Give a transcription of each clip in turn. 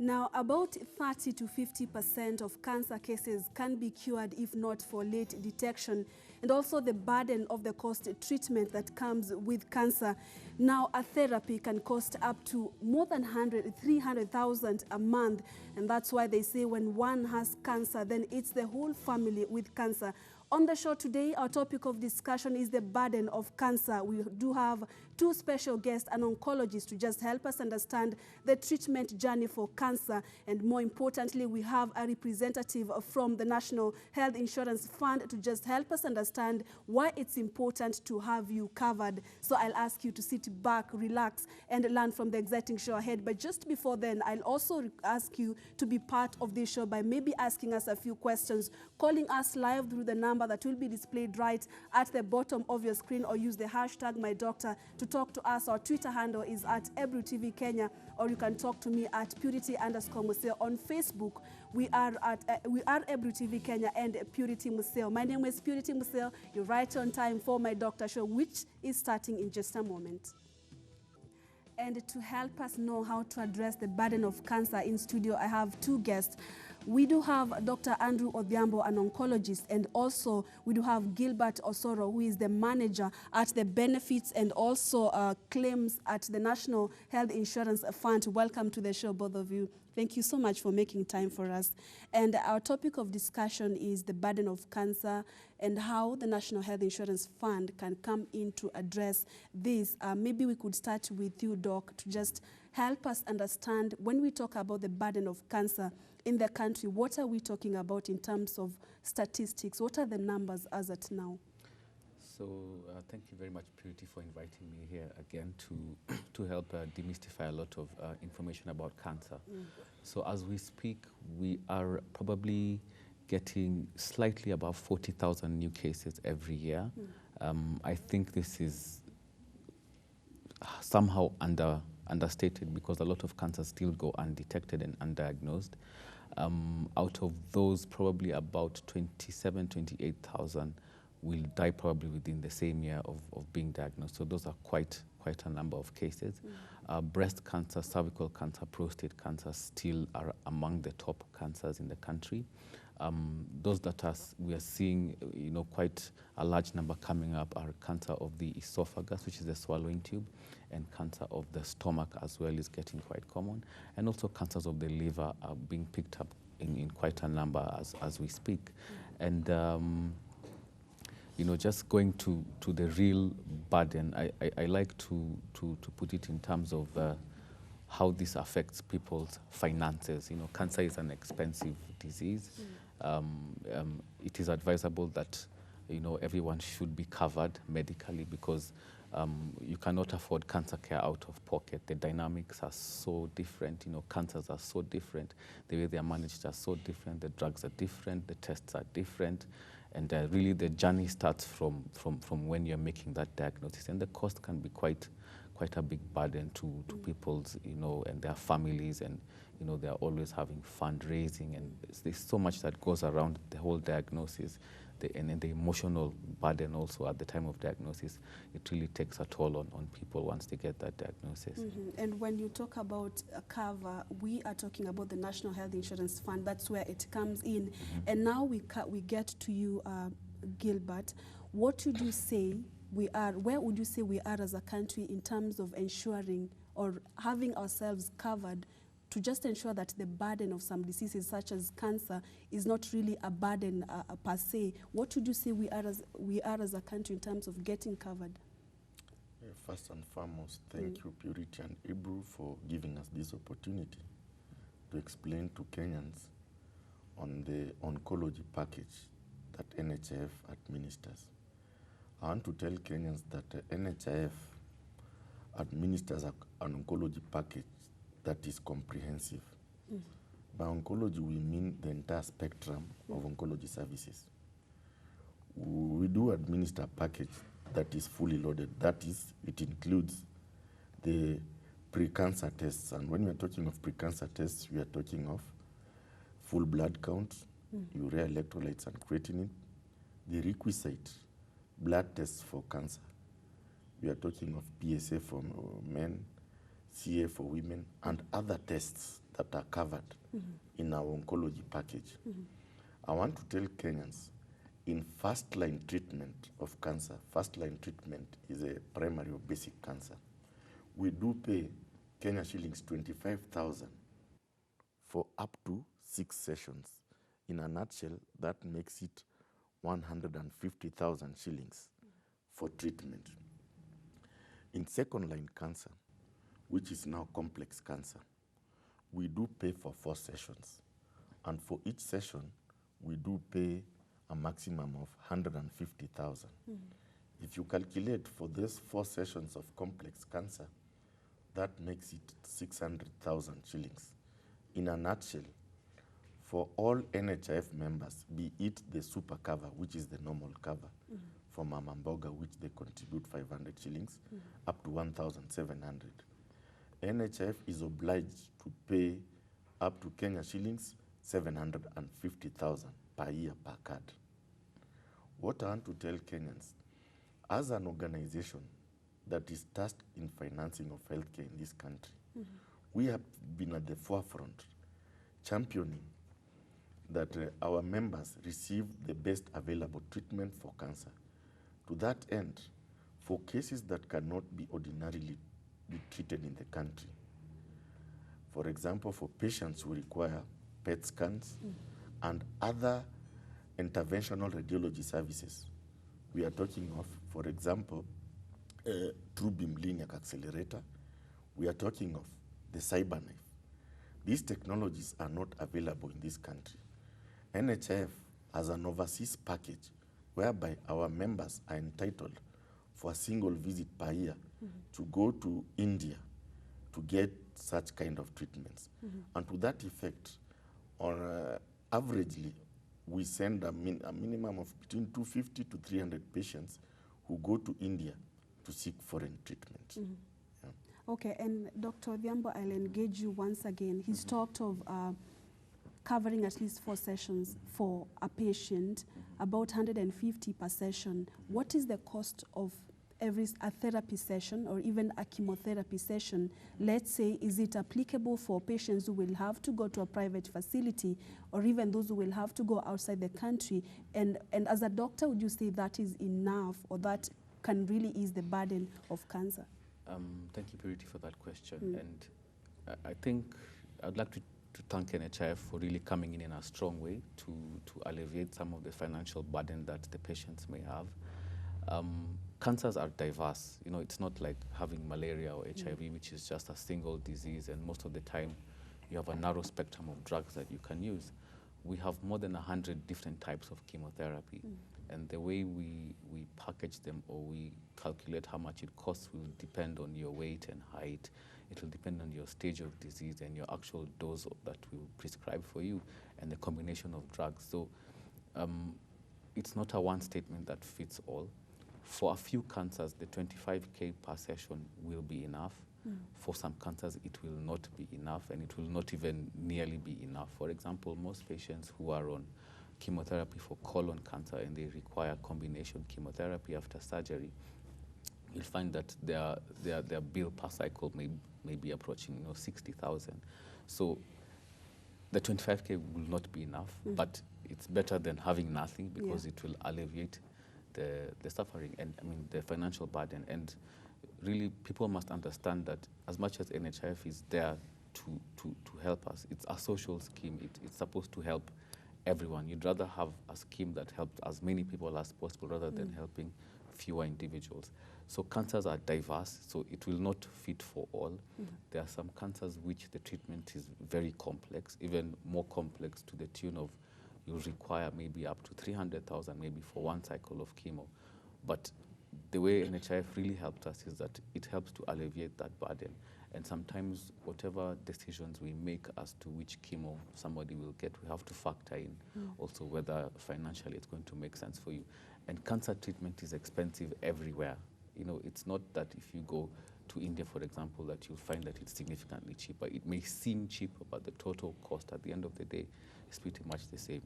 Now, about 30 to 50% of cancer cases can be cured if not for late detection, and also the burden of the cost treatment that comes with cancer. Now, a therapy can cost up to more than 300,000 a month, and that's why they say when one has cancer, then it's the whole family with cancer. On the show today, our topic of discussion is the burden of cancer. We do have two special guests, an oncologist, to just help us understand the treatment journey for cancer. And more importantly, we have a representative from the National Health Insurance Fund to just help us understand why it's important to have you covered. So I'll ask you to sit back, relax, and learn from the exciting show ahead. But just before then, I'll also ask you to be part of this show by maybe asking us a few questions, calling us live through the number that will be displayed right at the bottom of your screen, or use the hashtag MyDoctor to talk to us. Our Twitter handle is at Ebru TV Kenya, or you can talk to me at Purity_Museo. On Facebook, we are Ebru TV Kenya and Purity Museo. My name is Purity Museo. You're right on time for My Doctor Show, which is starting in just a moment. And to help us know how to address the burden of cancer in studio, I have two guests. We do have Dr. Andrew Odhiambo, an oncologist, and also we do have Gilbert Osoro, who is the manager at the benefits and also claims at the National Health Insurance Fund. Welcome to the show, both of you. Thank you so much for making time for us. And our topic of discussion is the burden of cancer and how the National Health Insurance Fund can come in to address this. Maybe we could start with you, Doc, to just help us understand when we talk about the burden of cancer in the country, what are we talking about in terms of statistics? What are the numbers as at now? So thank you very much, Purity, for inviting me here again to help demystify a lot of information about cancer. So as we speak, we are probably getting slightly above 40,000 new cases every year. I think this is somehow understated because a lot of cancers still go undetected and undiagnosed. Out of those, probably about 28,000 will die probably within the same year of being diagnosed. So those are quite a number of cases. Breast cancer, cervical cancer, prostate cancer still are among the top cancers in the country. Those that we are seeing, quite a large number coming up are cancer of the esophagus, which is the swallowing tube, and cancer of the stomach as well is getting quite common. And also cancers of the liver are being picked up in quite a number as we speak. And just going to the real burden, I like to put it in terms of how this affects people's finances. Cancer is an expensive disease. It is advisable that everyone should be covered medically because you cannot afford cancer care out of pocket. The dynamics are so different. Cancers are so different. The way they are managed are so different. The drugs are different. The tests are different. And really the journey starts from when you're making that diagnosis. And the cost can be quite a big burden to people's, and their families. And, they are always having fundraising. And there's so much that goes around the whole diagnosis. And then the emotional burden also at the time of diagnosis, it really takes a toll on people once they get that diagnosis. And when you talk about a cover, we are talking about the National Health Insurance Fund. That's where it comes in. And now we get to you, Gilbert. What would you say where would you say we are as a country in terms of ensuring or having ourselves covered to just ensure that the burden of some diseases such as cancer is not really a burden per se? What would you say we are as a country in terms of getting covered? First and foremost, thank you, Purity and Ebru, for giving us this opportunity to explain to Kenyans on the oncology package that NHIF administers. I want to tell Kenyans that NHIF administers an oncology package that is comprehensive. By oncology, we mean the entire spectrum of oncology services. We do administer a package that is fully loaded. That is, it includes the pre-cancer tests. And when we are talking of pre-cancer tests, we are talking of full blood count, urea electrolytes and creatinine, the requisite blood tests for cancer. We are talking of PSA for men, CA for women, and other tests that are covered in our oncology package. I want to tell Kenyans, in first-line treatment of cancer, first-line treatment is a primary or basic cancer, we do pay Kenya shillings 25,000 for up to 6 sessions. In a nutshell, that makes it 150,000 shillings for treatment. In second-line cancer, which is now complex cancer, we do pay for 4 sessions. And for each session, we do pay a maximum of 150,000. If you calculate for these 4 sessions of complex cancer, that makes it 600,000 shillings. In a nutshell, for all NHIF members, be it the super cover, which is the normal cover, for Mama Mboga, which they contribute 500 shillings, up to 1,700. NHIF is obliged to pay up to Kenya shillings 750,000 per year per card. What I want to tell Kenyans, as an organization that is tasked in financing of healthcare in this country, we have been at the forefront championing that our members receive the best available treatment for cancer. To that end, for cases that cannot be ordinarily be treated in the country, for example, for patients who require PET scans and other interventional radiology services, we are talking of, for example, TrueBeam linear accelerator. We are talking of the CyberKnife. These technologies are not available in this country. NHIF has an overseas package whereby our members are entitled for a single visit per year to go to India to get such kind of treatments. And to that effect, on averagely, we send a minimum of between 250 to 300 patients who go to India to seek foreign treatment. Yeah. Okay, and Dr. Odhiambo, I'll engage you once again. He's talked of covering at least 4 sessions for a patient, about 150 per session. What is the cost of a therapy session or even a chemotherapy session? Let's say, is it applicable for patients who will have to go to a private facility or even those who will have to go outside the country? And as a doctor, would you say that is enough or that can really ease the burden of cancer? Thank you, Purity, for that question. And I think I'd like to thank NHIF for really coming in a strong way to alleviate some of the financial burden that the patients may have. Cancers are diverse. You know, it's not like having malaria or HIV, which is just a single disease, and most of the time you have a narrow spectrum of drugs that you can use. We have more than 100 different types of chemotherapy, and the way we package them or we calculate how much it costs will depend on your weight and height. It will depend on your stage of disease and your actual dose that we will prescribe for you and the combination of drugs. So it's not a one statement that fits all. For a few cancers, the 25K per session will be enough. For some cancers, it will not be enough, and it will not even nearly be enough. For example, most patients who are on chemotherapy for colon cancer and they require combination chemotherapy after surgery, you'll find that their bill per cycle may be approaching 60,000. So the 25K will not be enough, but it's better than having nothing because it will alleviate the suffering and the financial burden. And really, people must understand that as much as NHIF is there to help us, it's a social scheme. It's supposed to help everyone. You'd rather have a scheme that helps as many people as possible rather than helping fewer individuals. So cancers are diverse, so it will not fit for all. There are some cancers which the treatment is very complex, even more complex to the tune of you'll require maybe up to 300,000 maybe for one cycle of chemo. But the way NHIF really helped us is that it helps to alleviate that burden. And sometimes whatever decisions we make as to which chemo somebody will get, we have to factor in also whether financially it's going to make sense for you. And cancer treatment is expensive everywhere. It's not that if you go to India, for example, that you'll find that it's significantly cheaper. It may seem cheaper, but the total cost at the end of the day is pretty much the same.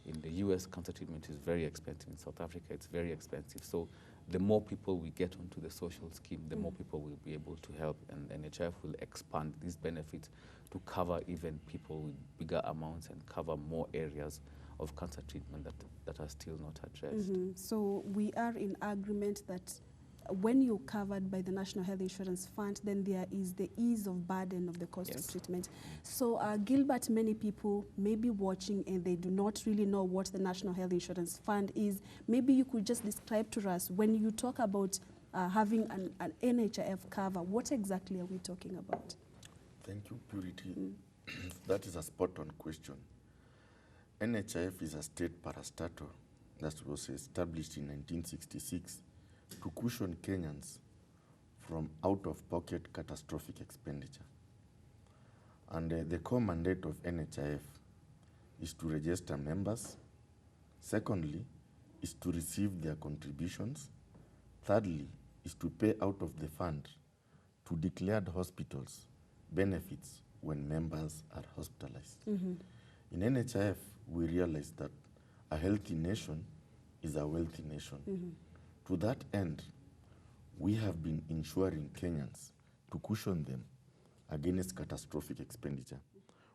In the US, cancer treatment is very expensive. In South Africa, it's very expensive. So the more people we get onto the social scheme, the more people will be able to help, and NHIF will expand these benefits to cover even people with bigger amounts and cover more areas of cancer treatment that are still not addressed. So we are in agreement that when you're covered by the National Health Insurance Fund, then there is the ease of burden of the cost of treatment. So Gilbert, many people may be watching and they do not really know what the National Health Insurance Fund is. Maybe you could just describe to us, when you talk about having an NHIF cover, what exactly are we talking about? Thank you, Purity. That is a spot-on question. NHIF is a state parastatal that was established in 1966 to cushion Kenyans from out-of-pocket catastrophic expenditure. And the core mandate of NHIF is to register members. Secondly, is to receive their contributions. Thirdly, is to pay out of the fund to declared hospitals benefits when members are hospitalized. In NHIF, we realize that a healthy nation is a wealthy nation. To that end, we have been insuring Kenyans to cushion them against catastrophic expenditure.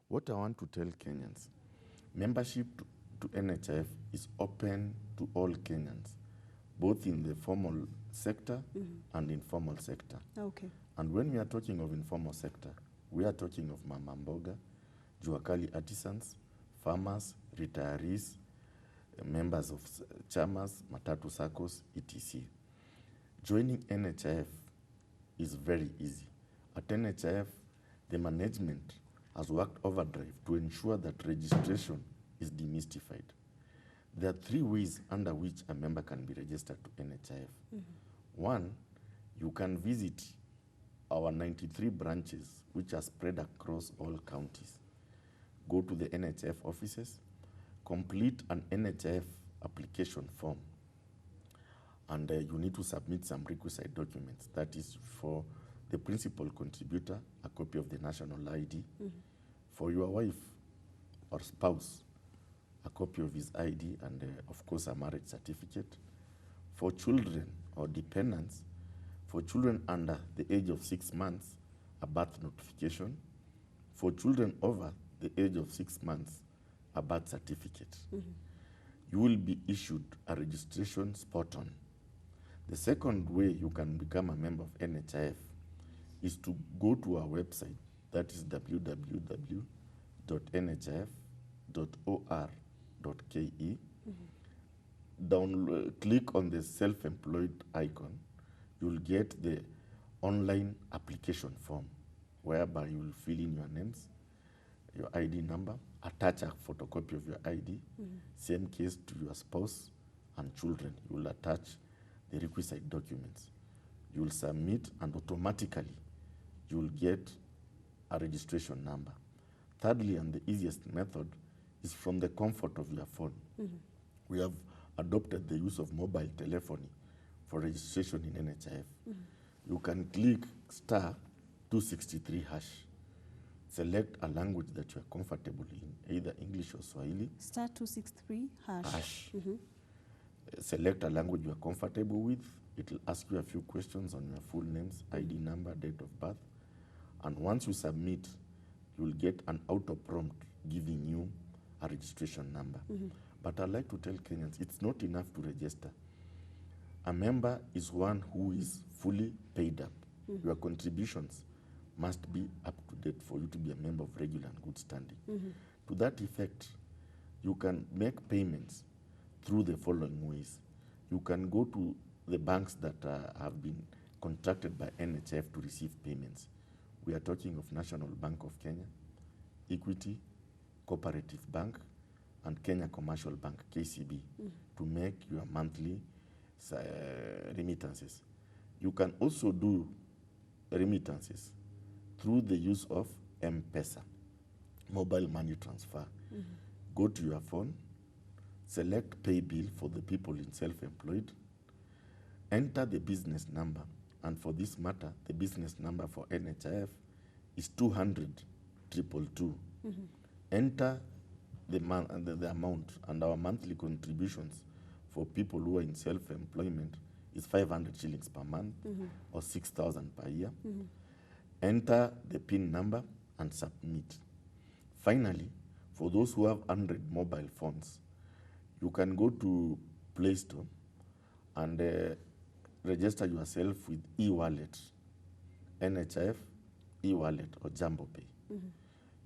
What I want to tell Kenyans, membership to NHIF is open to all Kenyans, both in the formal sector and informal sector. Okay. And when we are talking of informal sector, we are talking of Mama Mboga, Juakali artisans, farmers, retirees, members of chamas, matatu circles, etc. Joining NHIF is very easy. At NHIF, the management has worked overdrive to ensure that registration is demystified. There are 3 ways under which a member can be registered to NHIF. One, you can visit our 93 branches, which are spread across all counties. Go to the NHIF offices, complete an NHIF application form, and you need to submit some requisite documents. That is, for the principal contributor, a copy of the national ID. For your wife or spouse, a copy of his ID and, of course, a marriage certificate. For children or dependents, for children under the age of 6 months, a birth notification. For children over the age of 6 months, a birth certificate. You will be issued a registration spot on. The second way you can become a member of NHIF is to go to our website, that is www.nhif.or.ke. Click on the self-employed icon. You'll get the online application form, whereby you will fill in your names, your ID number, attach a photocopy of your ID, same case to your spouse and children. You will attach the requisite documents. You will submit, and automatically you will get a registration number. Thirdly, and the easiest method, is from the comfort of your phone. We have adopted the use of mobile telephony for registration in NHIF. You can click *263#. Select a language that you are comfortable in, either English or Swahili. *263#. Select a language you are comfortable with. It will ask you a few questions on your full names, ID number, date of birth. And once you submit, you will get an auto prompt giving you a registration number. But I'd like to tell Kenyans, it's not enough to register. A member is one who is fully paid up. Your contributions must be up to date for you to be a member of regular and good standing. To that effect, you can make payments through the following ways. You can go to the banks that have been contracted by NHIF to receive payments. We are talking of National Bank of Kenya, Equity, Cooperative Bank, and Kenya Commercial Bank, KCB, to make your monthly remittances. You can also do remittances through the use of M-Pesa, mobile money transfer. Go to your phone, select pay bill for the people in self-employed, enter the business number, and for this matter, the business number for NHIF is 200-222. Enter the amount, and our monthly contributions for people who are in self-employment is 500 shillings per month or 6,000 per year. Enter the PIN number and submit. Finally, for those who have Android mobile phones, you can go to Play Store and register yourself with e-wallet, NHIF, e-wallet or Jambo Pay.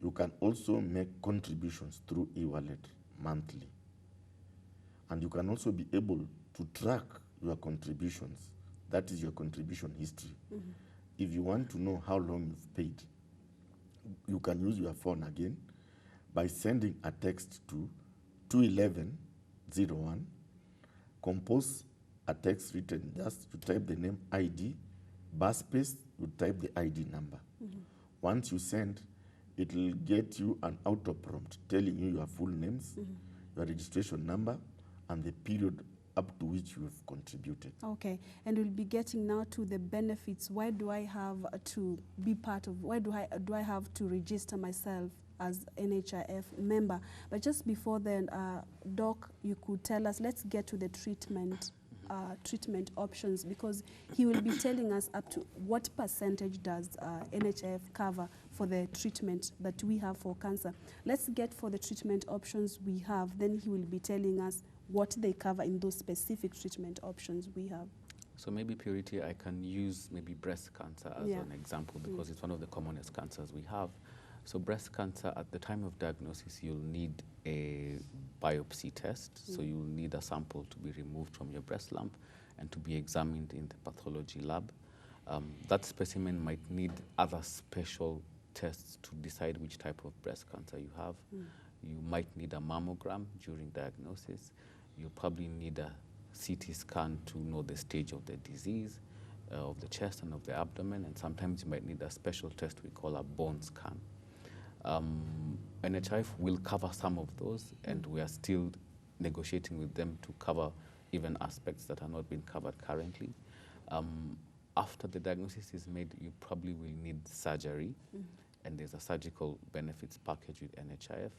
You can also make contributions through e-wallet monthly. And you can also be able to track your contributions. That is your contribution history. If you want to know how long you've paid, you can use your phone again by sending a text to 21101. Compose a text written, just you type the name ID, bar space, you type the ID number. Once you send, it will get you an auto prompt telling you your full names, your registration number, and the period up to which you have contributed. Okay, and we'll be getting now to the benefits. Why do I have to be part of, why do I have to register myself as NHIF member? But just before then, Doc, you could tell us, let's get to the treatment options, because he will be telling us up to what percentage does NHIF cover for the treatment that we have for cancer. Let's get for the treatment options we have, then he will be telling us what they cover in those specific treatment options we have. So maybe Purity, I can use maybe breast cancer as an example, because it's one of the commonest cancers we have. So breast cancer, at the time of diagnosis, you'll need a biopsy test. So you'll need a sample to be removed from your breast lump and to be examined in the pathology lab. That specimen might need other special tests to decide which type of breast cancer you have. You might need a mammogram during diagnosis. You probably need a CT scan to know the stage of the disease, of the chest and of the abdomen, and sometimes you might need a special test we call a bone scan. NHIF will cover some of those, and we are still negotiating with them to cover even aspects that are not being covered currently. After the diagnosis is made, you probably will need surgery, and there's a surgical benefits package with NHIF.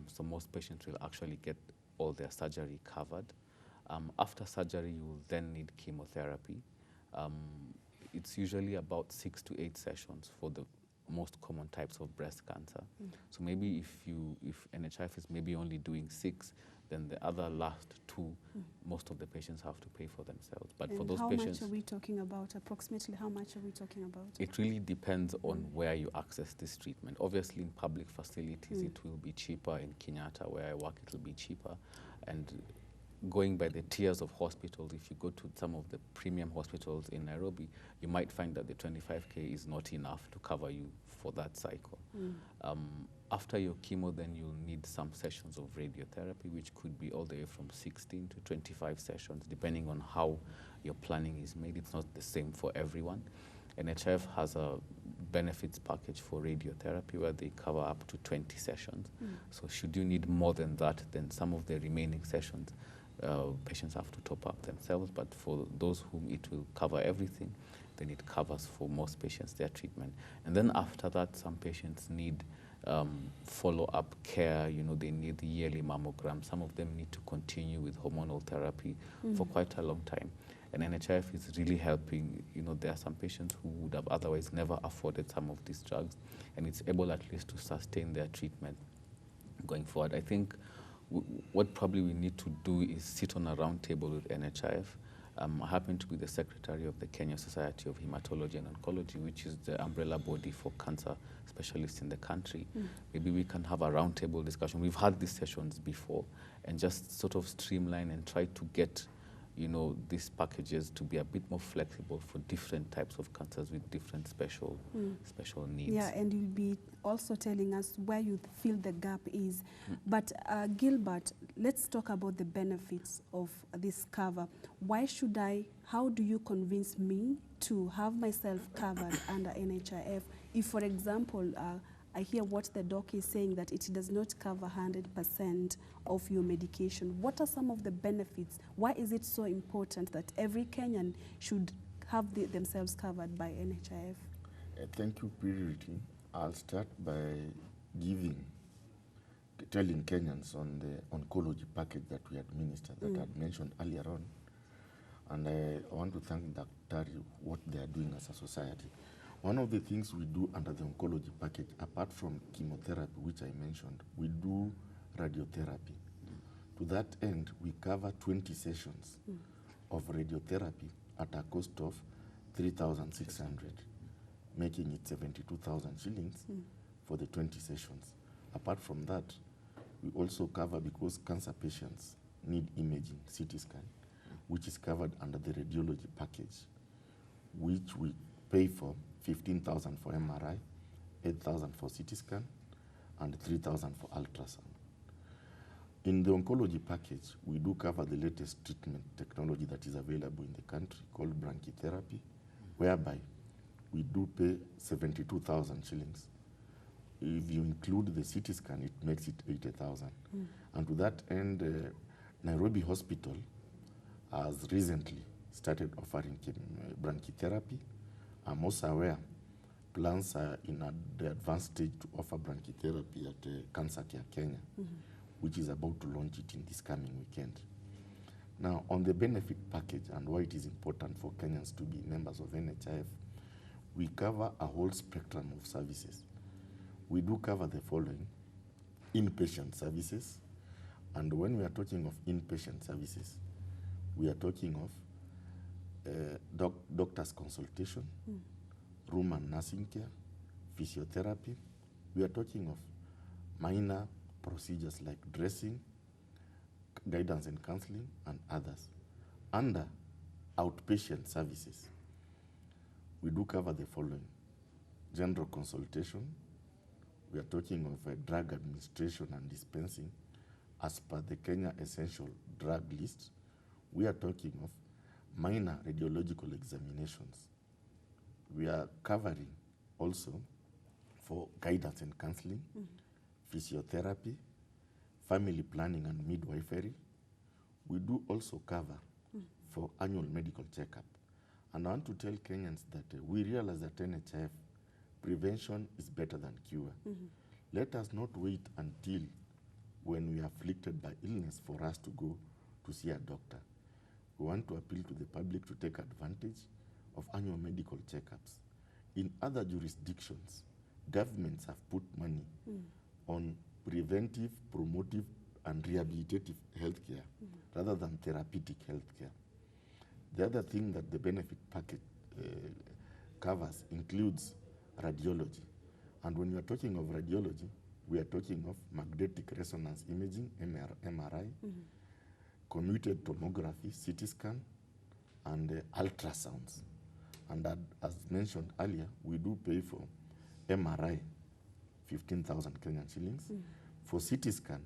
So most patients will actually get all their surgery covered. After surgery, you will then need chemotherapy. It's usually about 6 to 8 sessions for the most common types of breast cancer. So maybe if NHIF is maybe only doing 6, then the other last 2, most of the patients have to pay for themselves. But and for those how patients, much are we talking about? Approximately how much are we talking about? it really depends on where you access this treatment. Obviously, in public facilities, it will be cheaper. In Kenyatta, where I work, it will be cheaper. And going by the tiers of hospitals, if you go to some of the premium hospitals in Nairobi, you might find that the 25K is not enough to cover you for that cycle. After your chemo, then you'll need some sessions of radiotherapy, which could be all the way from 16 to 25 sessions, depending on how your planning is made. It's not the same for everyone. NHIF has a benefits package for radiotherapy where they cover up to 20 sessions. So should you need more than that, then some of the remaining sessions, patients have to top up themselves. But for those whom it will cover everything, then it covers for most patients their treatment. And then after that, some patients need follow-up care. You know, they need the yearly mammogram. Some of them need to continue with hormonal therapy for quite a long time. And NHIF is really helping. You know, there are some patients who would have otherwise never afforded some of these drugs, and it's able at least to sustain their treatment going forward. I think what probably we need to do is sit on a round table with NHIF. I happen to be the secretary of the Kenya Society of Hematology and Oncology, which is the umbrella body for cancer specialists in the country. Maybe we can have a roundtable discussion. We've had these sessions before, and just sort of streamline and try to get, you know, these packages to be a bit more flexible for different types of cancers with different special needs. Yeah, and you'll be also telling us where you feel the gap is. But Gilbert, let's talk about the benefits of this cover. Why should how do you convince me to have myself covered under NHIF? If, for example, I hear what the doc is saying, that it does not cover 100% of your medication. What are some of the benefits? Why is it so important that every Kenyan should have themselves covered by NHIF? Thank you, Purity. I'll start by telling Kenyans on the oncology package that we administer, that I had mentioned earlier on. And I want to thank Dr. what they are doing as a society. One of the things we do under the oncology package, apart from chemotherapy, which I mentioned, we do radiotherapy. To that end, we cover 20 sessions of radiotherapy at a cost of 3,600, making it 72,000 shillings for the 20 sessions. Apart from that, we also cover, because cancer patients need imaging, CT scan, which is covered under the radiology package, which we pay for 15,000 for MRI, 8,000 for CT scan, and 3,000 for ultrasound. In the oncology package, we do cover the latest treatment technology that is available in the country called brachytherapy, whereby we do pay 72,000 shillings. If you include the CT scan, it makes it 80,000. And to that end, Nairobi Hospital has recently started offering brachytherapy. I'm also aware plans are in the advanced stage to offer brachytherapy at Cancer Care Kenya, which is about to launch it in this coming weekend. Now, on the benefit package and why it is important for Kenyans to be members of NHIF, we cover a whole spectrum of services. We do cover the following: inpatient services. And when we are talking of inpatient services, we are talking of doctor's consultation, room and nursing care, physiotherapy. We are talking of minor procedures like dressing, guidance and counseling, and others. Under outpatient services, we do cover the following: general consultation. We are talking of drug administration and dispensing as per the Kenya Essential Drug List. We are talking of minor radiological examinations. We are covering also for guidance and counseling, physiotherapy, family planning and midwifery. We do also cover for annual medical checkup. And I want to tell Kenyans that we realize that NHIF, prevention is better than cure. Let us not wait until when we are afflicted by illness for us to go to see a doctor. We want to appeal to the public to take advantage of annual medical checkups. In other jurisdictions, governments have put money on preventive, promotive, and rehabilitative healthcare rather than therapeutic healthcare. The other thing that the benefit package covers includes radiology. And when we are talking of radiology, we are talking of magnetic resonance imaging, MRI, computed tomography, CT scan, and ultrasounds. And as mentioned earlier, we do pay for MRI, 15,000 Kenyan shillings. For CT scan,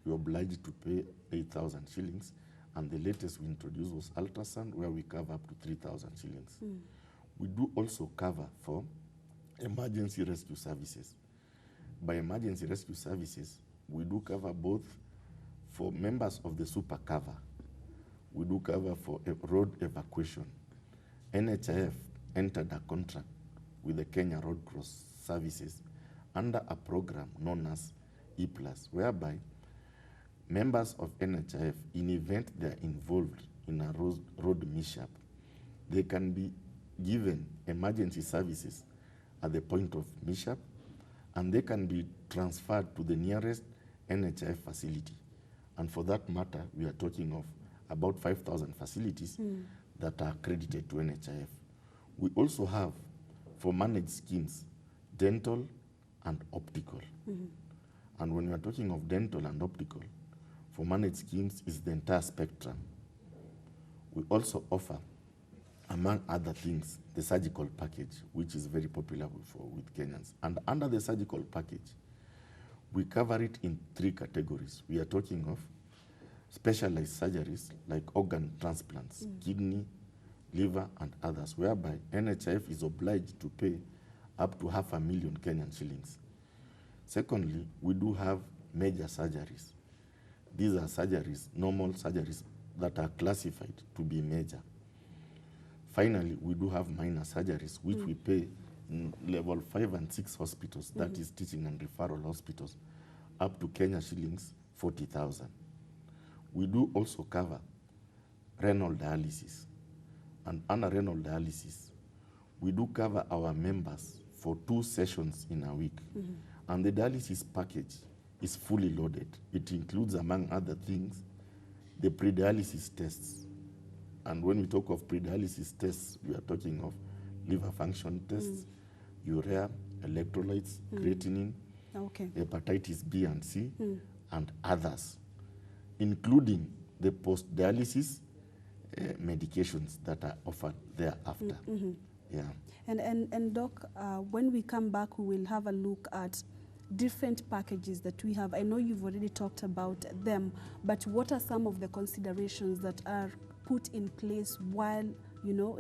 we're obliged to pay 8,000 shillings. And the latest we introduced was ultrasound, where we cover up to 3,000 shillings. We do also cover for emergency rescue services. By emergency rescue services, we do cover both for members of the super cover. We do cover for road evacuation. NHIF entered a contract with the Kenya Road Cross Services under a program known as E+, whereby members of NHIF, in event they are involved in a road mishap, they can be given emergency services at the point of mishap, and they can be transferred to the nearest NHIF facility. And for that matter, we are talking of about 5,000 facilities that are accredited to NHIF. We also have, for managed schemes, dental and optical. And when we are talking of dental and optical, for managed schemes is the entire spectrum. We also offer, among other things, the surgical package, which is very popular with Kenyans. And under the surgical package, we cover it in 3 categories. We are talking of specialized surgeries like organ transplants, kidney, liver, and others, whereby NHIF is obliged to pay up to 500,000 Kenyan shillings. Secondly, we do have major surgeries. These are surgeries, normal surgeries, that are classified to be major. Finally, we do have minor surgeries, which we pay in level 5 and 6 hospitals, that is teaching and referral hospitals, up to Kenya shillings 40,000. We do also cover renal dialysis and renal dialysis, we do cover our members for 2 sessions in a week. And the dialysis package is fully loaded. It includes, among other things, the pre-dialysis tests. And when we talk of pre-dialysis tests, we are talking of liver function tests, urea, electrolytes, creatinine, hepatitis B and C, and others, including the post-dialysis medications that are offered thereafter. Yeah. And Doc, when we come back, we will have a look at different packages that we have. I know you've already talked about them, but what are some of the considerations that are put in place while,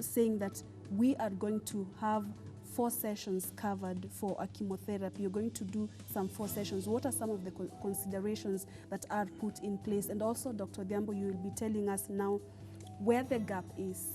saying that we are going to have 4 sessions covered for a chemotherapy? You're going to do some 4 sessions. What are some of the considerations that are put in place? And also, Dr. Odhiambo, you will be telling us now where the gap is.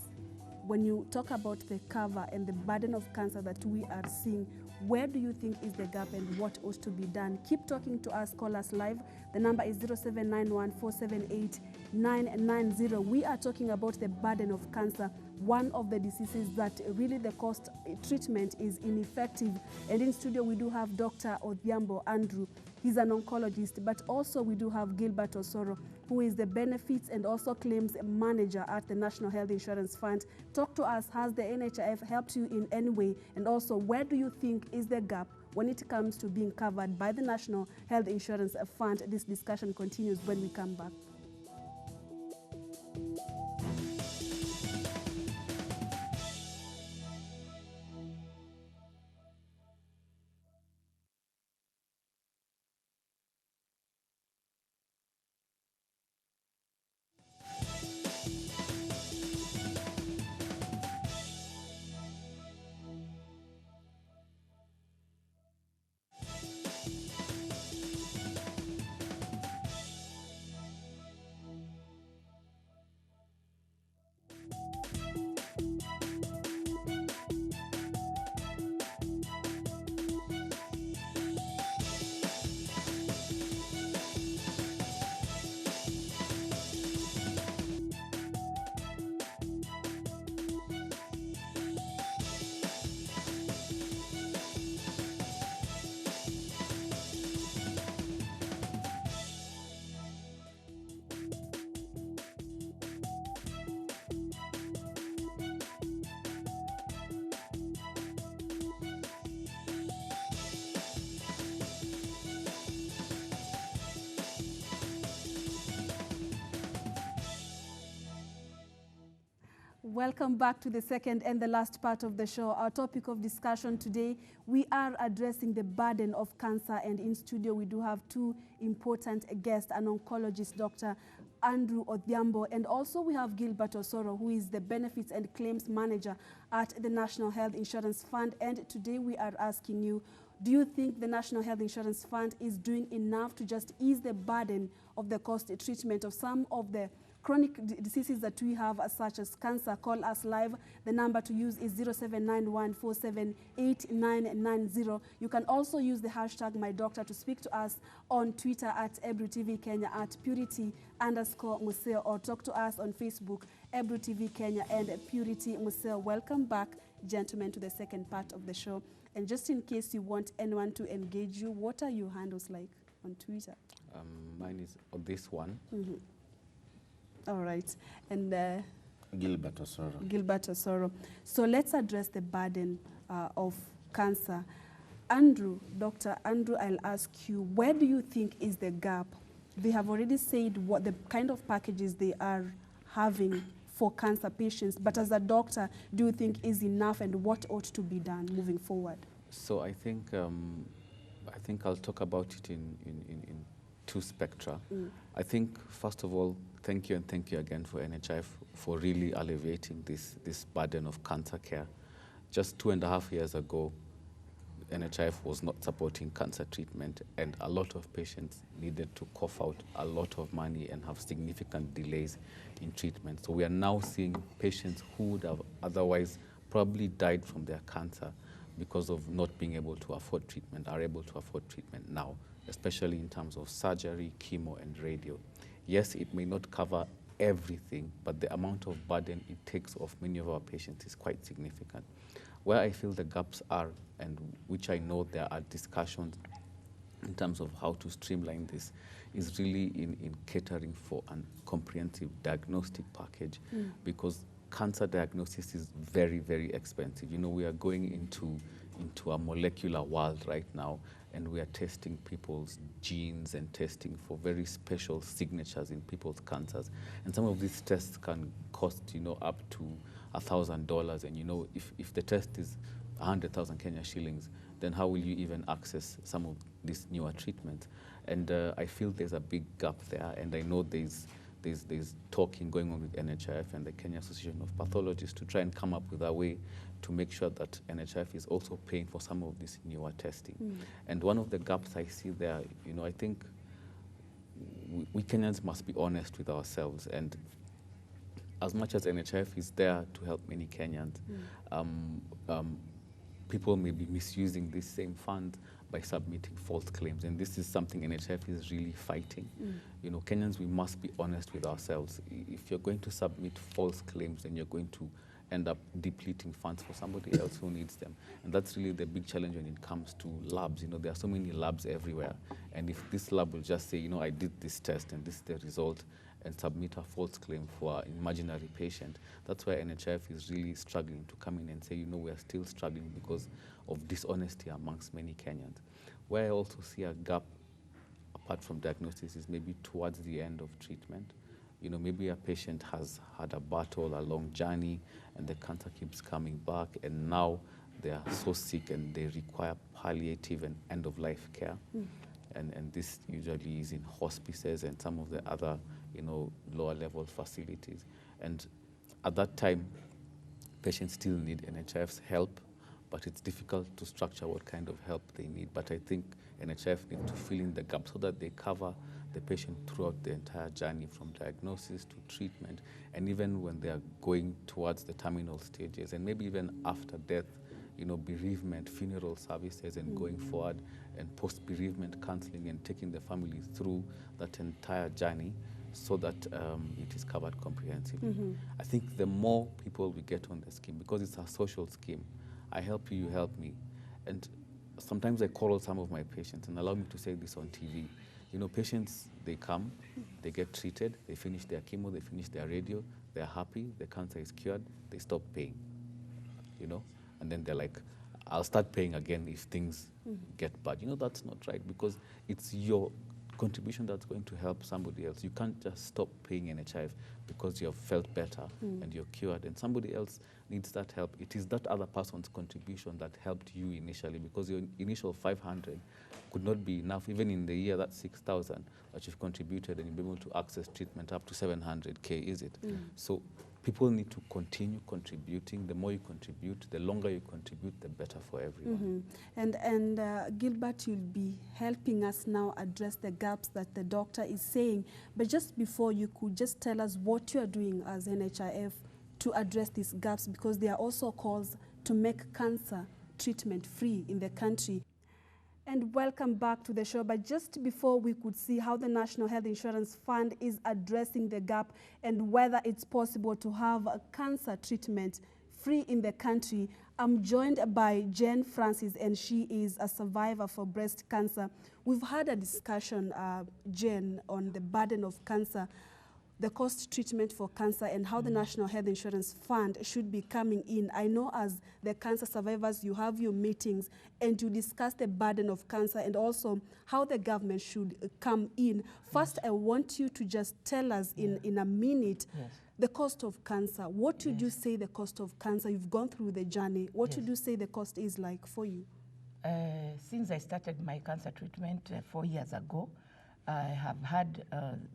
When you talk about the cover and the burden of cancer that we are seeing, where do you think is the gap and what ought to be done? Keep talking to us, call us live. The number is 0791-478-990. We are talking about the burden of cancer, one of the diseases that really the cost treatment is ineffective. And in studio we do have Dr. Odhiambo Andrew. He's an oncologist, but also we do have Gilbert Osoro, who is the benefits and also claims manager at the National Health Insurance Fund. Talk to us. Has the NHIF helped you in any way? And also, where do you think is the gap when it comes to being covered by the National Health Insurance Fund? This discussion continues when we come back. Welcome back to the second and the last part of the show. Our topic of discussion today, we are addressing the burden of cancer, and in studio we do have 2 important guests, an oncologist, Dr. Andrew Odhiambo, and also we have Gilbert Osoro, who is the benefits and claims manager at the National Health Insurance Fund. And today we are asking you, do you think the National Health Insurance Fund is doing enough to just ease the burden of the cost treatment of some of the chronic diseases that we have, such as cancer? Call us live. The number to use is 0791-478-990. You can also use the hashtag #MyDoctor to speak to us on Twitter at Ebru TV Kenya, at Purity_Museo, or talk to us on Facebook, Ebru TV Kenya and Purity Museo. Welcome back, gentlemen, to the second part of the show. And just in case you want anyone to engage you, what are your handles like on Twitter? Mine is this one. All right. And Gilbert Osoro. Gilbert Osoro. So let's address the burden of cancer. Andrew, Dr. Andrew, I'll ask you, where do you think is the gap? They have already said what the kind of packages they are having for cancer patients, but as a doctor, do you think is enough, and what ought to be done moving forward? So I think I'll talk about it in 2 spectra. I think, first of all, thank you again for NHIF for really alleviating this burden of cancer care. Just 2.5 years ago, NHIF was not supporting cancer treatment, and a lot of patients needed to cough out a lot of money and have significant delays in treatment. So we are now seeing patients who would have otherwise probably died from their cancer because of not being able to afford treatment, are able to afford treatment now, especially in terms of surgery, chemo, and radio. Yes, it may not cover everything, but the amount of burden it takes off many of our patients is quite significant. Where I feel the gaps are, and which I know there are discussions in terms of how to streamline this, is really in catering for a comprehensive diagnostic package, because cancer diagnosis is very, very expensive. You know, we are going into a molecular world right now, and we are testing people's genes and testing for very special signatures in people's cancers. And some of these tests can cost, you know, up to $1,000. And, you know, if the test is 100,000 Kenya shillings, then how will you even access some of these newer treatments? And I feel there's a big gap there, and I know there's talking going on with NHIF and the Kenya Association of Pathologists to try and come up with a way to make sure that NHIF is also paying for some of this newer testing. And one of the gaps I see there, you know, I think we Kenyans must be honest with ourselves, and as much as NHIF is there to help many Kenyans, people may be misusing this same fund by submitting false claims, and this is something NHIF is really fighting. You know, Kenyans, we must be honest with ourselves. If you're going to submit false claims, then you're going to end up depleting funds for somebody else who needs them. And that's really the big challenge when it comes to labs. You know, there are so many labs everywhere, and if this lab will just say, you know, I did this test and this is the result, and submit a false claim for an imaginary patient, that's why NHIF is really struggling to come in and say, you know, we are still struggling because of dishonesty amongst many Kenyans. Where I also see a gap, apart from diagnosis, is maybe towards the end of treatment. You know, maybe a patient has had a battle, a long journey, and the cancer keeps coming back, and now they are so sick and they require palliative and end-of-life care. And this usually is in hospices and some of the other, you know, lower-level facilities. And at that time, patients still need NHIF's help, but it's difficult to structure what kind of help they need. But I think NHIF needs to fill in the gap so that they cover the patient throughout the entire journey, from diagnosis to treatment, and even when they are going towards the terminal stages, and maybe even after death, you know, bereavement, funeral services, and going forward, and post-bereavement counseling, and taking the family through that entire journey so that it is covered comprehensively. I think the more people we get on the scheme, because it's a social scheme, I help you, you help me. And sometimes I call some of my patients, and allow me to say this on TV. You know, patients, they come, they get treated, they finish their chemo, they finish their radio, they're happy, the cancer is cured, they stop paying, you know? And then they're like, I'll start paying again if things get bad. You know, that's not right, because it's your contribution that's going to help somebody else. You can't just stop paying NHIF because you have felt better and you're cured, and somebody else needs that help. It is that other person's contribution that helped you initially, because your initial 500 could not be enough. Even in the year, that's 6,000 that you've contributed, and you'll be able to access treatment up to 700K, is it? So people need to continue contributing. The more you contribute, the longer you contribute, the better for everyone. And Gilbert, you'll be helping us now address the gaps that the doctor is saying. But just before, you could just tell us what you are doing as NHIF to address these gaps, because there are also calls to make cancer treatment free in the country. And welcome back to the show. But just before, we could see how the National Health Insurance Fund is addressing the gap and whether it's possible to have a cancer treatment free in the country. I'm joined by Jen Francis, and she is a survivor for breast cancer. We've had a discussion, Jen, on the burden of cancer, the cost treatment for cancer, and how the National Health Insurance Fund should be coming in. I know as the cancer survivors, you have your meetings and you discuss the burden of cancer and also how the government should come in. First, I want you to just tell us in a minute the cost of cancer. What would you say the cost of cancer? You've gone through the journey. What would you say the cost is like for you? Since I started my cancer treatment 4 years ago, I have had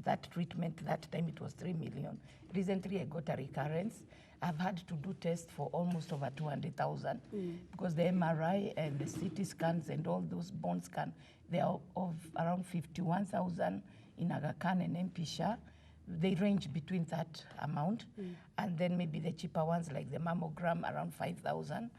that treatment. That time it was 3 million. Recently I got a recurrence. I've had to do tests for almost over 200,000 because the MRI and the CT scans and all those bone scans, they are of around 51,000 in Aga Khan and MP Shah. They range between that amount. And then maybe the cheaper ones like the mammogram around 5,000.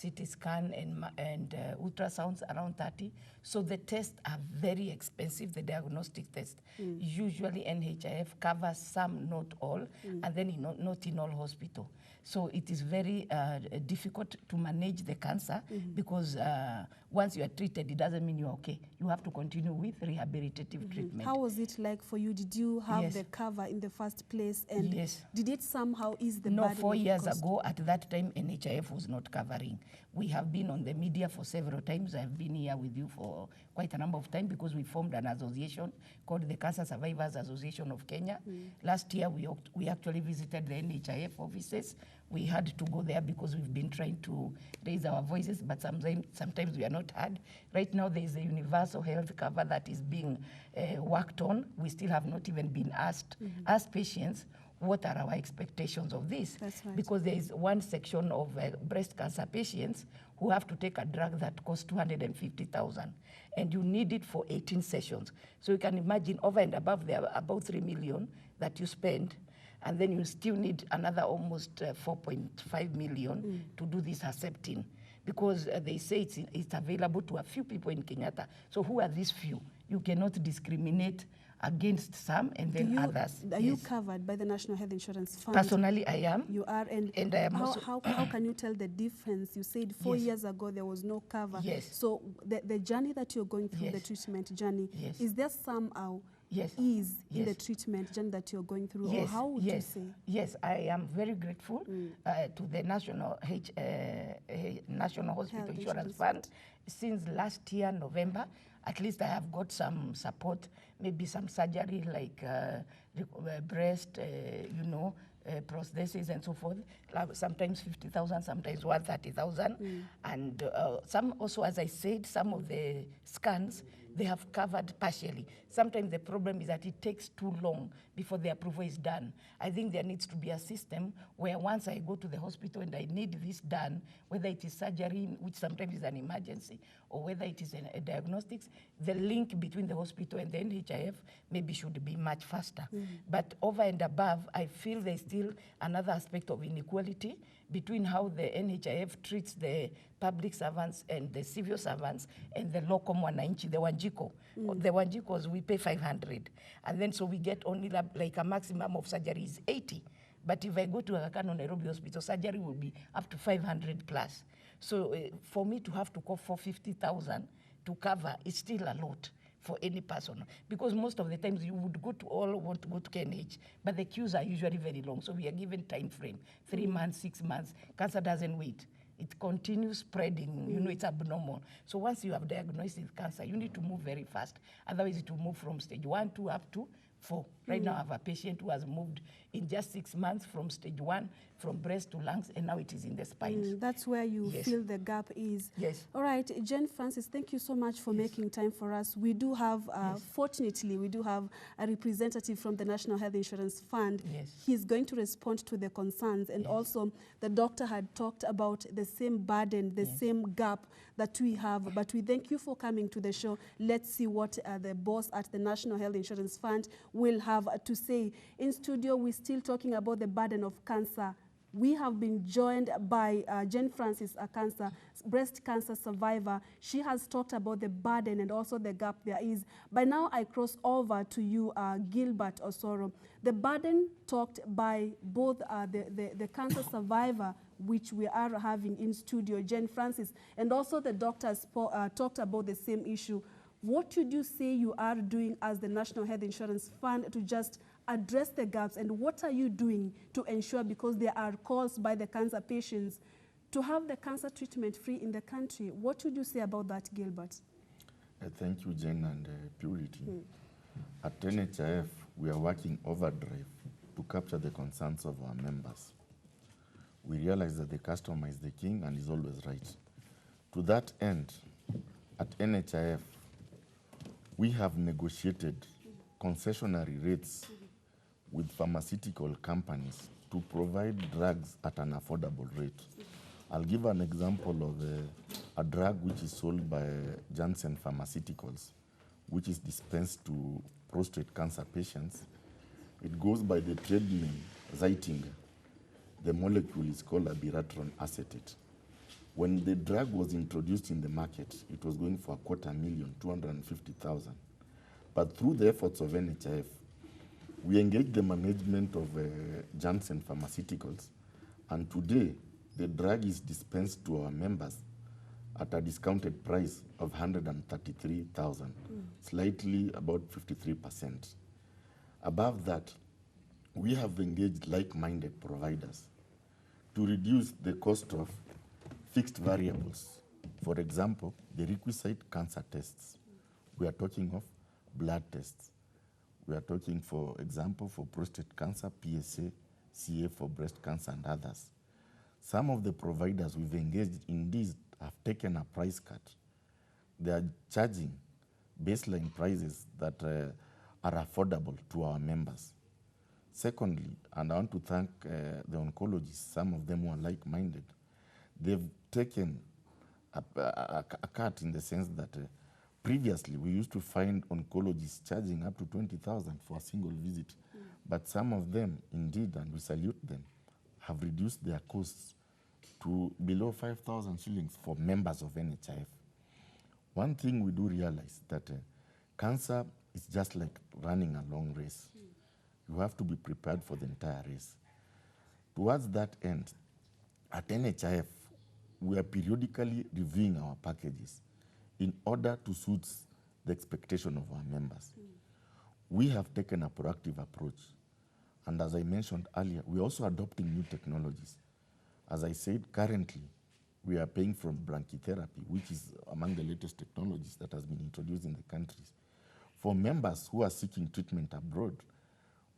CT scan and ultrasounds around 30. So the tests are very expensive, the diagnostic test. Usually NHIF covers some, not all, and then not in all hospital. So it is very difficult to manage the cancer because once you are treated, it doesn't mean you're okay. You have to continue with rehabilitative treatment. How was it like for you? Did you have the cover in the first place? And did it somehow ease the burden? No, 4 years ago, at that time, NHIF was not covering. We have been on the media for several times. I've been here with you for quite a number of times because we formed an association called the Cancer Survivors Association of Kenya. Last year, we actually visited the NHIF offices. We had to go there because we've been trying to raise our voices, but sometimes we are not heard. Right now, there is a universal health cover that is being worked on. We still have not even been asked, as patients, what are our expectations of this? That's right. Because there is one section of breast cancer patients who have to take a drug that costs 250,000, and you need it for 18 sessions. So you can imagine over and above there, about 3 million that you spend, and then you still need another almost 4.5 million to do this Herceptin, because they say it's available to a few people in Kenyatta. So who are these few? You cannot discriminate against some and then others. Are you covered by the National Health Insurance Fund? Personally, I am. You are, and I am how can you tell the difference? You said 4 years ago there was no cover. Yes. So the journey that you're going through, the treatment journey, is there somehow ease in the treatment journey that you're going through? Or how would you say? Yes, I am very grateful to the National Hospital Insurance Fund. Since last year, November, at least I have got some support, maybe some surgery like breast, prosthesis and so forth. Sometimes 50,000, sometimes 130,000. And some also, as I said, some of the scans, they have covered partially. Sometimes the problem is that it takes too long before the approval is done. I think there needs to be a system where once I go to the hospital and I need this done, whether it is surgery, which sometimes is an emergency, or whether it is a diagnostics, the link between the hospital and the NHIF maybe should be much faster. But over and above, I feel there's still another aspect of inequality between how the NHIF treats the public servants and the civil servants and the local mwananchi, the Wanjiko. The Wanjikos, we pay 500. And then so we get only like a maximum of surgery is 80. But if I go to Aga Khan Nairobi Hospital, surgery will be up to 500 plus. So for me to have to call 450,000 to cover is still a lot for any person, because most of the times you would want to go to KNH, but the queues are usually very long. So we are given time frame, 3 months, 6 months. Cancer doesn't wait. It continues spreading, it's abnormal. So once you have diagnosed with cancer, you need to move very fast. Otherwise it will move from stage 1, 2, up to 4. Right now I have a patient who has moved in just 6 months from stage 1, from breast to lungs, and now it is in the spine. That's where you feel the gap is. Yes. All right, Jane Francis, thank you so much for making time for us. We do have, fortunately, we do have a representative from the National Health Insurance Fund. He's going to respond to the concerns, and also the doctor had talked about the same burden, the same gap that we have. But we thank you for coming to the show. Let's see what the boss at the National Health Insurance Fund will have to say. In studio, we're still talking about the burden of cancer. We have been joined by Jane Francis, a breast cancer survivor. She has talked about the burden and also the gap there is. By now, I cross over to you, Gilbert Osoro. The burden talked by both the cancer survivor, which we are having in studio, Jane Francis, and also the doctors talked about the same issue. What would you say you are doing as the National Health Insurance Fund to just address the gaps, and what are you doing to ensure, because there are calls by the cancer patients to have the cancer treatment free in the country? What would you say about that, Gilbert? Thank you, Jen and Purity. At NHIF, we are working overdrive to capture the concerns of our members. We realize that the customer is the king and is always right. To that end, at NHIF, we have negotiated concessionary rates with pharmaceutical companies to provide drugs at an affordable rate. I'll give an example of a drug which is sold by Janssen Pharmaceuticals, which is dispensed to prostate cancer patients. It goes by the trade name Zytiga. The molecule is called abiraterone acetate. When the drug was introduced in the market, it was going for 250,000. But through the efforts of NHIF, we engaged the management of Janssen Pharmaceuticals, and today the drug is dispensed to our members at a discounted price of 133,000, slightly about 53%. Above that, we have engaged like-minded providers to reduce the cost of fixed variables. For example, the requisite cancer tests. We are talking of blood tests. We are talking, for example, for prostate cancer, PSA, CA for breast cancer, and others. Some of the providers we've engaged in these have taken a price cut. They are charging baseline prices that are affordable to our members. Secondly, and I want to thank the oncologists, some of them who are like-minded, they've taken a cut in the sense that previously we used to find oncologists charging up to 20,000 for a single visit, but some of them, indeed, and we salute them, have reduced their costs to below 5,000 shillings for members of NHIF. One thing we do realize that cancer is just like running a long race. You have to be prepared for the entire race. Towards that end, at NHIF, we are periodically reviewing our packages in order to suit the expectation of our members. We have taken a proactive approach. And as I mentioned earlier, we're also adopting new technologies. As I said, currently, we are paying for brachytherapy, which is among the latest technologies that has been introduced in the countries. For members who are seeking treatment abroad,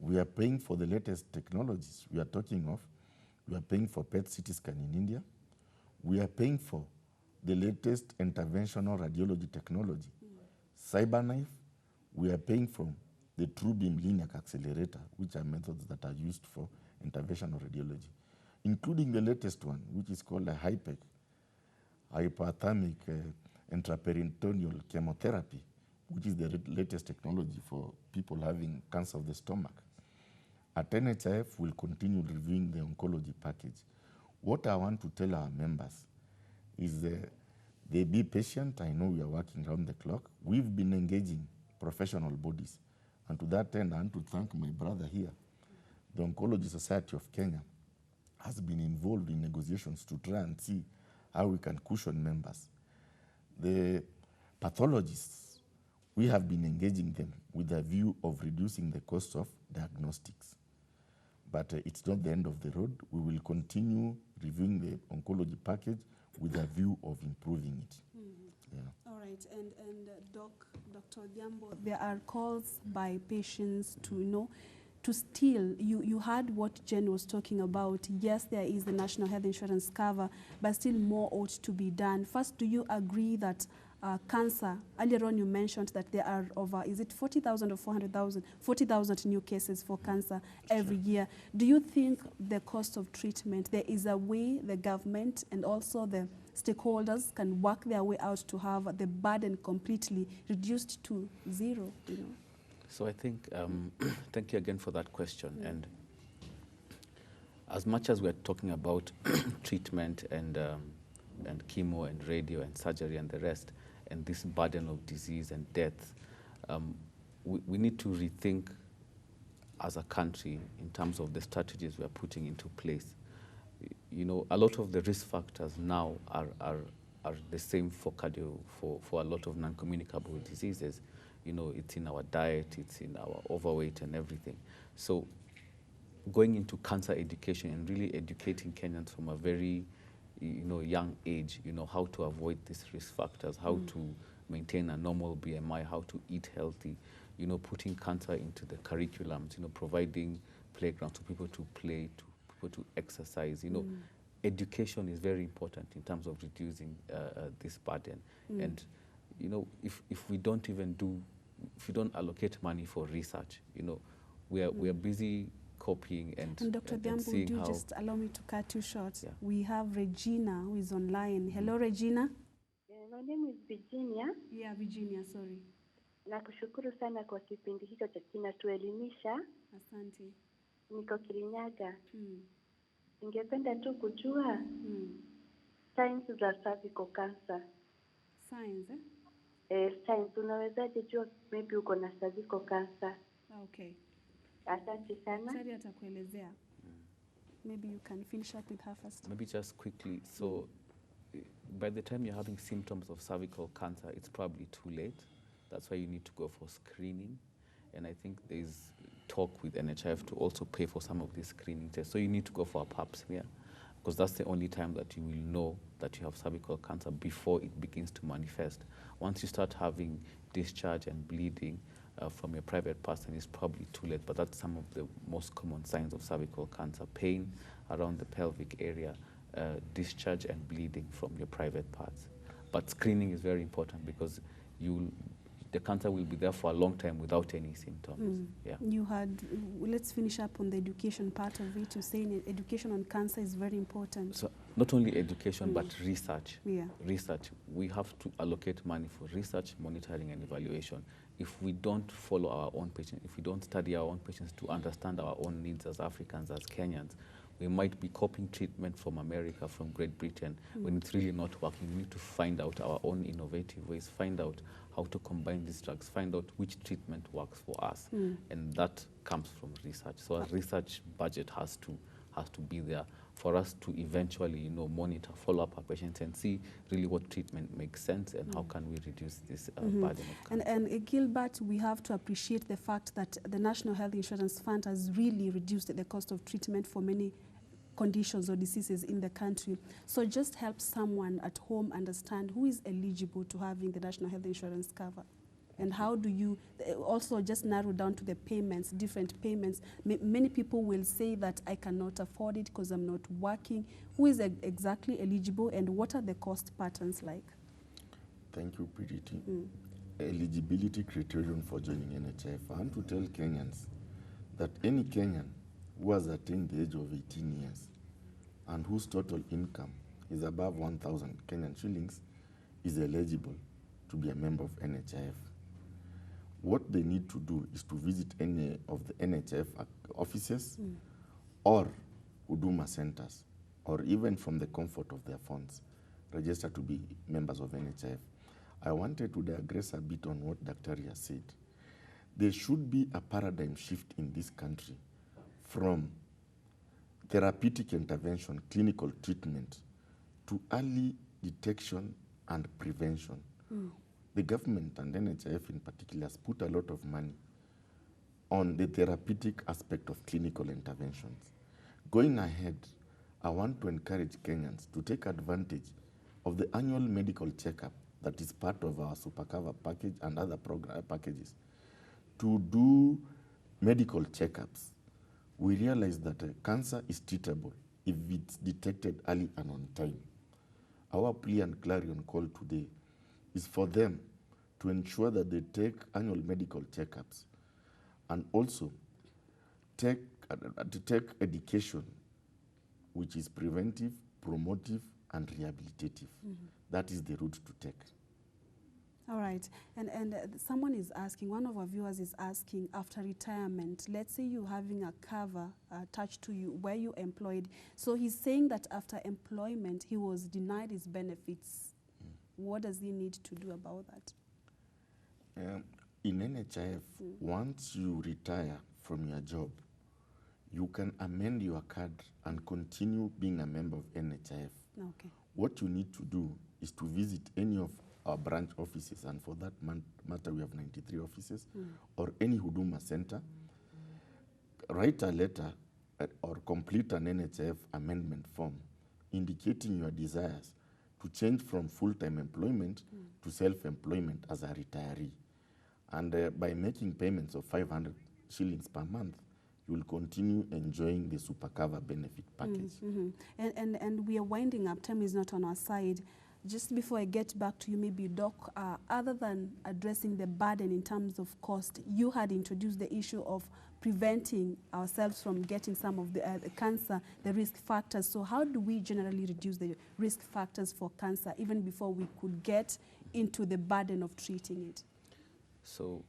we are paying for the latest technologies. We are paying for PET CT scan in India. We are paying for the latest interventional radiology technology. CyberKnife, we are paying for the TrueBeam linear accelerator, which are methods that are used for interventional radiology, including the latest one, which is called a HIPEC, hyperthermic intraperitoneal chemotherapy, which is the latest technology for people having cancer of the stomach. At NHIF, we'll continue reviewing the oncology package. What I want to tell our members is they be patient. I know we are working around the clock. We've been engaging professional bodies. And to that end, I want to thank my brother here. The Oncology Society of Kenya has been involved in negotiations to try and see how we can cushion members. The pathologists, we have been engaging them with a view of reducing the cost of diagnostics. But it's not the end of the road. We will continue reviewing the oncology package with a view of improving it. Yeah. All right, and Dr. Odhiambo, there are calls by patients to, to still, you heard what Jen was talking about. Yes, there is the National Health Insurance cover, but still more ought to be done. First, do you agree that cancer, earlier on you mentioned that there are over, is it 40,000 or 400,000? 40,000 new cases for cancer every year. Do you think the cost of treatment, there is a way the government and also the stakeholders can work their way out to have the burden completely reduced to zero? So I think, thank you again for that question. And as much as we're talking about treatment and chemo and radio and surgery and the rest, and this burden of disease and death, we need to rethink as a country in terms of the strategies we're putting into place. A lot of the risk factors now are the same for for a lot of non-communicable diseases. It's in our diet, it's in our overweight and everything. So going into cancer education and really educating Kenyans from a very young age, how to avoid these risk factors, how to maintain a normal BMI, how to eat healthy, putting cancer into the curriculums, providing playgrounds for people to play, to people to exercise. Education is very important in terms of reducing this burden. And, if we don't allocate money for research, we are busy copying and Dr. Odhiambo, would you just allow me to cut you short? Yeah. We have Regina who is online. Hello, Regina. My name is Virginia. Yeah, Virginia, sorry. Nakushukuru sana kwa kipindi hicho cha kinatuelimisha. Asante. Niko Kirinyaga. Ningependa tu kujua signs za cervical cancer. Signs, eh? Signs, unawezaje jua maybe uko na cervical cancer? Okay. Asante sana. Daktari atakuelezea. Maybe you can finish up with her first. Maybe just quickly. So by the time you're having symptoms of cervical cancer, it's probably too late. That's why you need to go for screening. And I think there's talk with NHIF to also pay for some of these screening tests. So you need to go for a pap smear, because that's the only time that you will know that you have cervical cancer before it begins to manifest. Once you start having discharge and bleeding from your private person, it's probably too late, but that's some of the most common signs of cervical cancer: pain around the pelvic area, discharge and bleeding from your private parts. But screening is very important, because the cancer will be there for a long time without any symptoms. Yeah. You had, let's finish up on the education part of it. You're saying education on cancer is very important. So not only education, but research. Yeah. Research. We have to allocate money for research, monitoring, and evaluation. If we don't follow our own patients, if we don't study our own patients to understand our own needs as Africans, as Kenyans, we might be copying treatment from America, from Great Britain, when it's really not working. We need to find out our own innovative ways, find out how to combine these drugs, find out which treatment works for us. And that comes from research. So a research budget has to be there for us to eventually, monitor, follow up our patients and see really what treatment makes sense and how can we reduce this burden of cancer. And Gilbert, we have to appreciate the fact that the National Health Insurance Fund has really reduced the cost of treatment for many conditions or diseases in the country. So just help someone at home understand who is eligible to having the National Health Insurance cover. And how do you also just narrow down to the payments, different payments? Many people will say that I cannot afford it because I'm not working. Who is exactly eligible, and what are the cost patterns like? Thank you, Purity. Eligibility criterion for joining NHIF. I want to tell Kenyans that any Kenyan who has attained the age of 18 years and whose total income is above 1,000 Kenyan shillings is eligible to be a member of NHIF. What they need to do is to visit any of the NHIF offices or Huduma centers, or even from the comfort of their phones, register to be members of NHIF. I wanted to digress a bit on what Dr. Ria said. There should be a paradigm shift in this country from therapeutic intervention, clinical treatment, to early detection and prevention. The government, and NHIF in particular, has put a lot of money on the therapeutic aspect of clinical interventions. Going ahead, I want to encourage Kenyans to take advantage of the annual medical checkup that is part of our Supercover package and other packages, to do medical checkups. We realize that cancer is treatable if it's detected early and on time. Our plea and clarion call today is for them to ensure that they take annual medical checkups and also to take education which is preventive, promotive, and rehabilitative. That is the route to take. All right, and someone is asking, one of our viewers is asking, after retirement, let's say you're having a cover attached to you where you're employed. So he's saying that after employment, he was denied his benefits. What does he need to do about that? In NHIF, once you retire from your job, you can amend your card and continue being a member of NHIF. Okay. What you need to do is to visit any of our branch offices, and for that matter, we have 93 offices, or any Huduma center, write a letter or complete an NHIF amendment form indicating your desires to change from full-time employment to self-employment as a retiree. And by making payments of 500 shillings per month, you will continue enjoying the Supercover benefit package. And we are winding up. Time is not on our side. Just before I get back to you, maybe, Doc, other than addressing the burden in terms of cost, you had introduced the issue of preventing ourselves from getting some of the cancer, the risk factors. So how do we generally reduce the risk factors for cancer even before we could get into the burden of treating it? So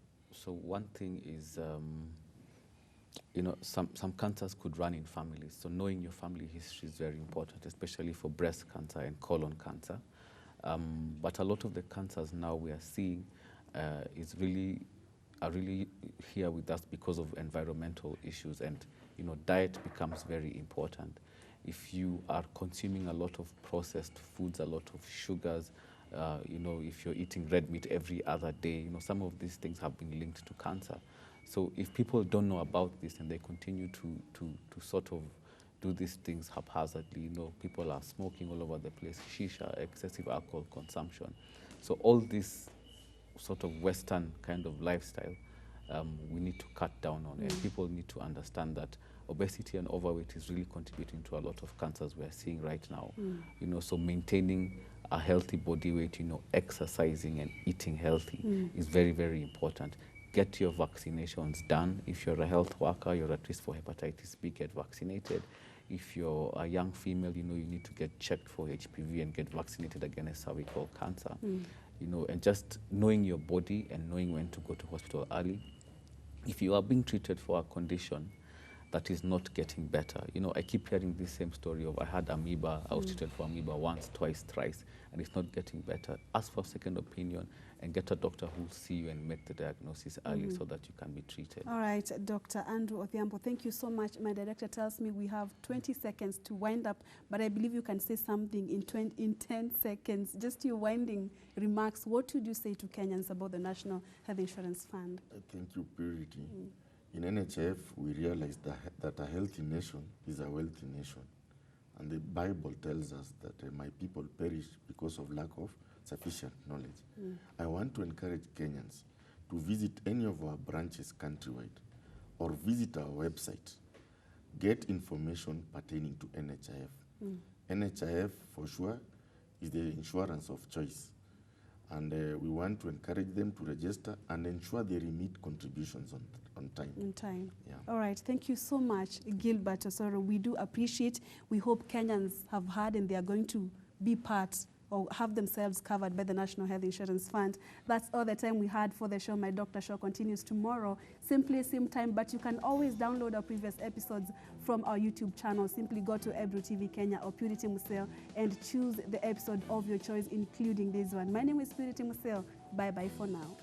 one thing is you know, some cancers could run in families. So knowing your family history is very important, especially for breast cancer and colon cancer. But a lot of the cancers now we are seeing are really here with us because of environmental issues, and you know, diet becomes very important. If you are consuming a lot of processed foods, a lot of sugars, you know, if you're eating red meat every other day, you know, some of these things have been linked to cancer. So if people don't know about this and they continue to sort of do these things haphazardly, you know, people are smoking all over the place, shisha, excessive alcohol consumption. So all this sort of Western kind of lifestyle, we need to cut down on it. People need to understand that obesity and overweight is really contributing to a lot of cancers we are seeing right now. You know, so maintaining a healthy body weight, you know, exercising and eating healthy is very, very important. Get your vaccinations done. If you're a health worker, you're at risk for hepatitis B, get vaccinated. If you're a young female, you know, you need to get checked for HPV and get vaccinated against cervical cancer. You know, and just knowing your body and knowing when to go to hospital early. If you are being treated for a condition that is not getting better, you know, I keep hearing this same story of I had amoeba, I was treated for amoeba once, twice, thrice, and it's not getting better. Ask for a second opinion and get a doctor who will see you and make the diagnosis early so that you can be treated. All right, Dr. Andrew Odhiambo, thank you so much. My director tells me we have 20 seconds to wind up, but I believe you can say something in 10 seconds. Just your winding remarks. What would you say to Kenyans about the National Health Insurance Fund? Thank you, Purity. In NHIF, we realize that a healthy nation is a wealthy nation. And the Bible tells us that my people perish because of lack of sufficient knowledge. I want to encourage Kenyans to visit any of our branches countrywide or visit our website. Get information pertaining to NHIF. NHIF, for sure, is the insurance of choice. And we want to encourage them to register and ensure they remit contributions on time. On time. Yeah. All right. Thank you so much, Gilbert Osoro. We do appreciate. We hope Kenyans have heard and they are going to be part or have themselves covered by the National Health Insurance Fund. That's all the time we had for the show. My Doctor Show continues tomorrow, simply same time, but you can always download our previous episodes from our YouTube channel. Simply go to Ebru TV Kenya or Purity Museo and choose the episode of your choice, including this one. My name is Purity Museo. Bye-bye for now.